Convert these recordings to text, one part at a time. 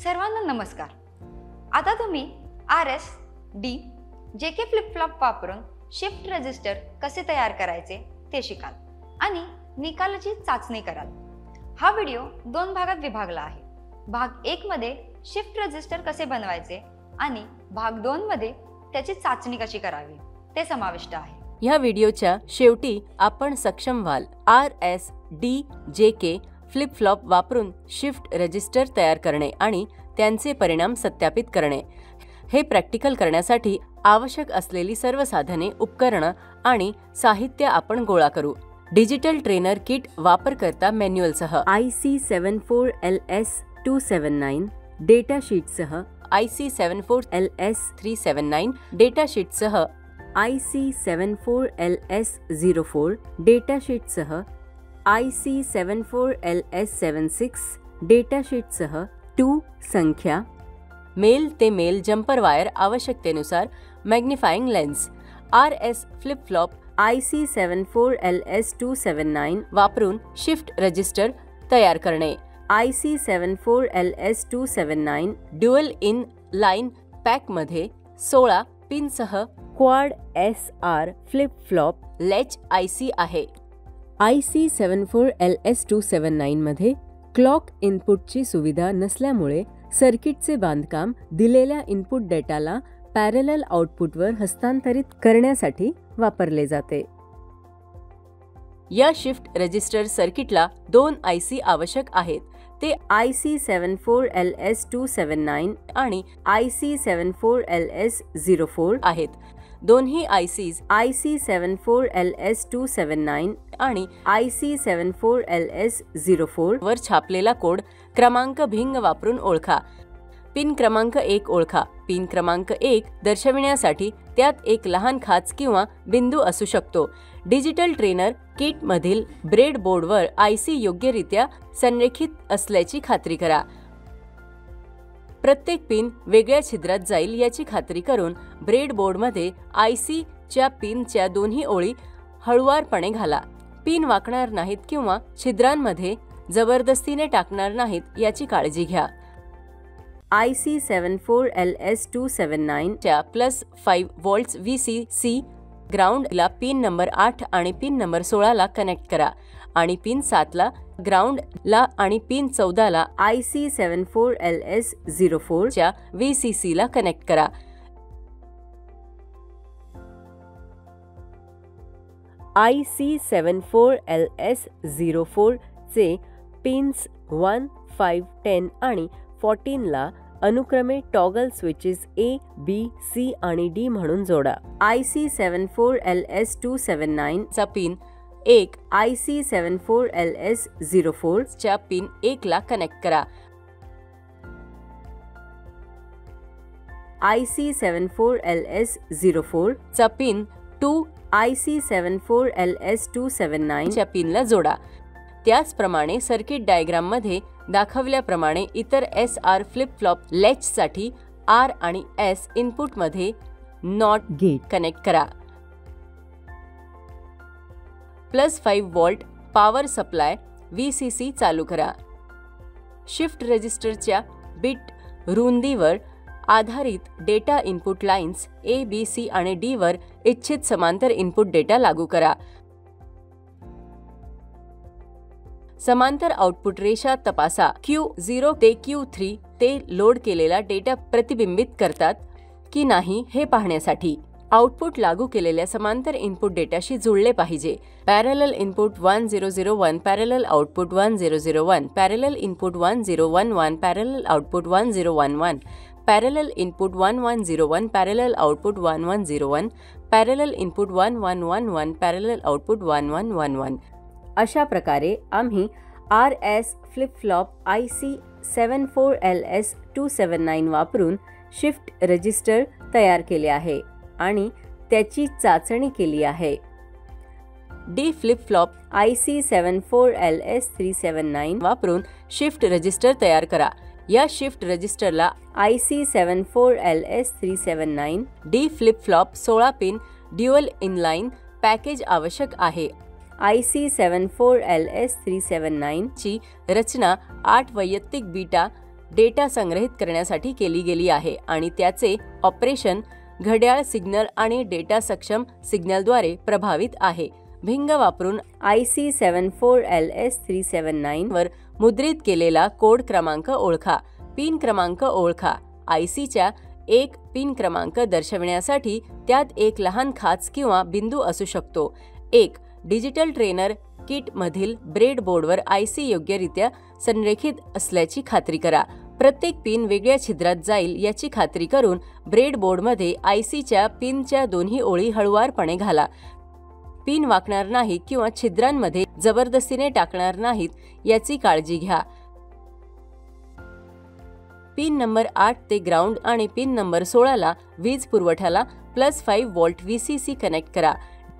सर्वांना नमस्कार। आता तुम्ही RS, D, JK flip flop वापरून शिफ्ट रजिस्टर कसे तयार करायचे ते शिकाल आणि निकालाची चाचणी कराल। हा व्हिडिओ 2 भागात विभागला आहे। भाग 1 मध्ये शिफ्ट रजिस्टर कसे बनवायचे आणि भाग 2 मध्ये त्याची चाचणी कशी करावी ते समाविष्ट आहे। या व्हिडिओच्या शेवटी आपण सक्षम व्हाल RS, D, JK flip flop वापरून शिफ्ट रजिस्टर तयार करणे आणि त्यांचे परिणाम सत्यापित करणे। हे प्रॅक्टिकल करण्यासाठी आवश्यक असलेली सर्व साधने, उपकरणे आणि साहित्य आपण गोळा करू। डिजिटल ट्रेनर किट वापरकर्ता मॅन्युअलसह IC 74LS279 डेटा शीटसह IC 74LS379 डेटा शीटसह IC 74LS04 डेटा शीटसह IC 74LS76 डेटा शीटसह 2 संख्या मेल ते मेल जंपर वायर आवश्यकतेनुसार magnifying lens RS flip flop IC 74LS279 वापरून शिफ्ट रजिस्टर तयार करणे। IC 74LS279 dual in line pack मध्ये 16 पिन सह quad SR flip flop latch IC आहे। IC 74LS279 मध्ये क्लॉक इनपुटची सुविधा नसल्यामुळे सर्किटचे बांधकाम दिलेल्या इनपुट डेटाला पॅरलल आउटपुटवर हस्तांतरित करण्यासाठी वापरले जाते। या शिफ्ट रजिस्टर सर्किटला 2 IC आवश्यक आहेत। ते IC 74LS279 आणि IC 74LS04 आहेत। दोन्ही ICs IC 74LS279 आणि IC 74LS04 वर छापलेला कोड क्रमांक भिंग वापरून ओळखा। पिन क्रमांक 1 ओळखा। पिन क्रमांक 1 दर्शविण्यासाठी त्यात एक लहान खाच किंवा बिंदू असू शकतो। डिजिटल ट्रेनर किट मधील ब्रेड बोर्डवर IC योग्यरित्या संरेखित असल्याची खात्री करा। प्रत्येक पिन वेगळ्या छिद्रात जाईल याची खात्री करून ब्रेड बोर्डमध्ये IC च्या पिनच्या दोन्ही ओळी हळुवारपणे घाला। पिन वाकणार नाहीत किंवा छिद्रांमध्ये जबरदस्तीने टाकणार नाहीत याची काळजी घ्या। IC 74LS279 च्या +5 व्होल्ट्स VCC ग्राउंडला पिन नंबर 8 आणि पिन नंबर 16 ला कनेक्ट करा आणि पिन 7 ला ग्राउंडला आणि पिन 14 ला IC 74LS04 च्या VCC ला कनेक्ट करा। IC 74LS04 चे पिन्स 1, 5, 10 आणि 14 ला अनुक्रमे toggle switches A, B, C आणि D म्हणून जोडा। IC 74LS279 चा पिन 1 IC 74LS04 च्या पिन 1 ला कनेक्ट करा। IC 74LS04 चा पिन 2 IC 74LS279 च्या पिनला जोडा। त्याचप्रमाणे सर्किट डायग्राम मध्ये दाखवल्याप्रमाणे इतर SR फ्लिप फ्लॉप लॅच साठी R आणि S इनपुट मध्ये नॉट गेट कनेक्ट करा। +5 व्होल्ट पॉवर सप्लाय VCC चालू करा। शिफ्ट रजिस्टरच्या बिट रुंदीवर आधारित data input lines A, B, C आणि D वर इच्छित समांतर इनपुट डेटा लागू करा। समांतर आउटपुट रेषा तपासा। Q0 ते Q3 ते लोड केलेला डेटा प्रतिबिंबित करतात की नाही हे पाहण्यासाठी आउटपुट लागू केलेल्या समांतर इनपुट डेटाशी जुळले पाहिजे। Parallel input 1001, parallel output 1001, parallel input 1011, parallel output 1011, parallel input 1101, parallel output 1101, parallel input 1111, parallel output 1111। अशा प्रकारे आम्ही RS flip flop IC 74LS279 वापरून शिफ्ट रजिस्टर तयार केले आहे आणि त्याची चाचणी केली आहे। D flip flop IC 74LS379 वापरून शिफ्ट रजिस्टर तयार करा। या शिफ्ट रजिस्टरला IC 74LS379 D flip flop 16 pin dual inline package आवश्यक आहे। IC 74LS379 ची रचना 8 वैयक्तिक बीटा डेटा संग्रहित करण्यासाठी केली गेली आहे आणि त्याचे ऑपरेशन घड्याळ सिग्नल आणि डेटा सक्षम सिग्नलद्वारे प्रभावित आहे. भिंग वापरून IC 74LS379 वर मुद्रित केलेला कोड क्रमांक ओळखा. पिन क्रमांक ओळखा. ICच्या एक पिन क्रमांक दर्शविण्यासाठी त्यात एक लहान खाच किंवा बिंदू असू शकतो. एक डिजिटल ट्रेनर किट मधील ब्रेडबोर्डवर IC योग्यरित्या संरेखित असल्याची खात्री करा. प्रत्येक पिन वेगळ्या छिद्रात जाईल याची खात्री करून ब्रेडबोर्डमध्ये ICच्या पिनच्या दोन्ही ओळी हळुवारपणे घाला. पिन वाकणार नाही किंवा छिद्रांमध्ये जबरदस्तीने टाकणार नाहीत याची काळजी घ्या. पिन नंबर 8 ते ग्राउंड आणि पिन नंबर 16 ला वीज पुरवठ्याला +5 व्होल्ट VCC कनेक्ट करा.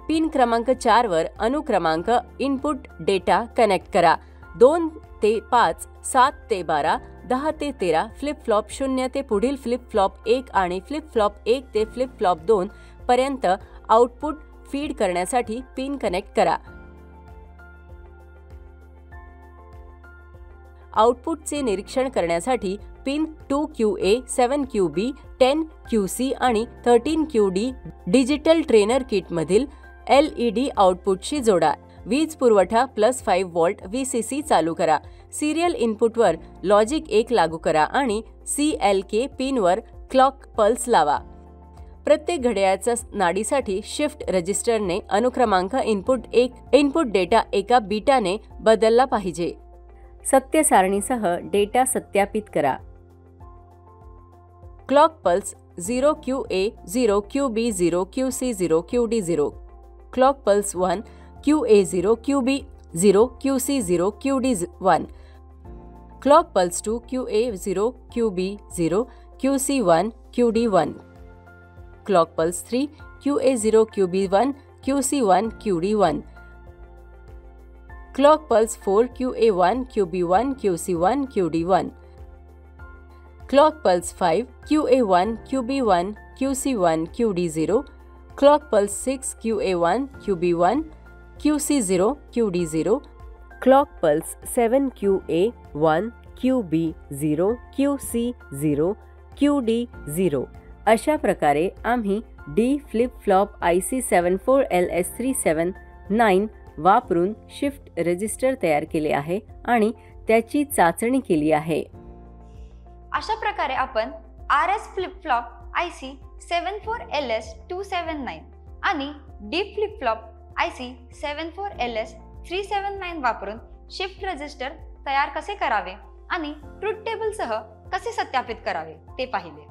पिन क्रमांक 4 वर अनुक्रमांक इनपुट डेटा कनेक्ट करा. 2 ते 5, 7 ते 12, 10 ते 13 फ्लिप फ्लॉप 0 ते पुढील फ्लिप फ्लॉप 1 आणि फ्लिप फ्लॉप 1 ते फ्लिप फ्लॉप 2 पर्यंत आउटपुट फीड करण्यासाठी पिन कनेक्ट करा. आउटपुटचे निरीक्षण करण्यासाठी पिन 2QA, 7QB, 10QC आणि 13QD डिजिटल ट्रेनर किटमधील LED आउटपुटशी जोडा. वीज पुरवठा +5 व्होल्ट VCC चालू करा. सिरियल इनपुटवर लॉजिक 1 लागू करा आणि CLK पिनवर क्लॉक पल्स लावा. प्रत्येक घड्याळाच्या नाडीसाठी शिफ्ट रजिस्टरने अनुक्रमांक इनपुट डेटा एका बीटाने बदलला पाहिजे. सत्य सारणीसह डेटा सत्यापित करा. Clock pulse 0QA 0QB 0QC 0QD 0. Clock pulse 1 QA 0 QB 0 QC 0 QD 1. Clock pulse 2 QA 0 QB 0 QC 1 QD 1. Clock pulse 3 QA 0 QB 1 QC 1 QD 1. Clock pulse 4 QA 1 QB 1 QC 1 QD 1. Clock pulse 5 QA 1 QB 1 QC 1 QD 0. Clock pulse 6 QA 1 QB 1 QC 0 QD 0. Clock pulse 7 QA 1 QB 0 QC 0 QD 0. अशा प्रकारे आम्ही D flip flop IC 74LS379 वापरून shift register तयार केले आहे आणि त्याची चाचणी केली आहे. अशा प्रकारे आपण RS flip flop IC 74LS279 आणि D flip flop IC 74LS379 वापरून शिफ्ट रजिस्टर तयार कसे करावे आणि ट्रुथ टेबल सह कसे सत्यापित करावे ते पाहिले.